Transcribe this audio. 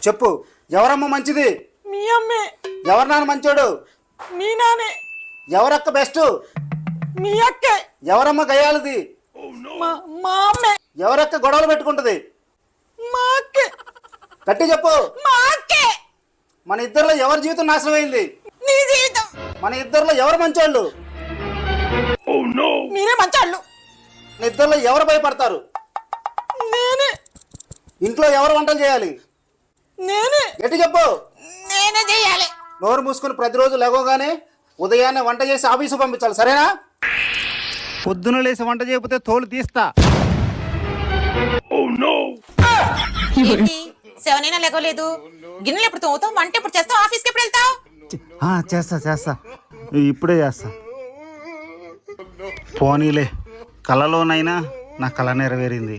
చెప్పు, ఎవరమ్మ మంచిది? మీ అమ్మే. ఎవరు నాన్న మంచోడు? మీ నానే. ఎవరక్క బెస్ట్? మీ అక్కే. ఎవరమ్మ గయ్యాలది? మా అమ్మే. ఎవరక్క గొడవలు పెట్టుకుంటది? మా అక్కే. గట్టి చెప్పు. మా అక్కే. మన ఇద్దరిలో ఎవరి జీవితం నాశనం అయింది? నీ జీవితం. మన ఇద్దరిలో ఎవరు మంచోళ్ళు? మీరే మంచాళ్ళు. మన ఇద్దరిలో ఎవరు భయపడతారు? నేనే. ఇంట్లో ఎవరు వంటలు చేయాలి? నేనే. గట్టి చెప్పు. నేనే చేయాలి. నోరు మూసుకుని ప్రతిరోజు లేవగానే ఉదయాన్నే వంట చేసి ఆఫీసు పంపించాలి, సరేనా? పొద్దున లేసి వంట చేయకపోతే తోలు తీస్తా. ఏంటి 7 అయినా లేగలేదు? గిన్నెలు ఎప్పుడు తోముతావు? వంట ఎప్పుడు చేస్తావు? ఆఫీస్కి ఎప్పుడు వెళ్తావు? చేస్తా ఇప్పుడే చేస్తా. పోనీలే, కలలోనైనా నా కళ నెరవేరింది.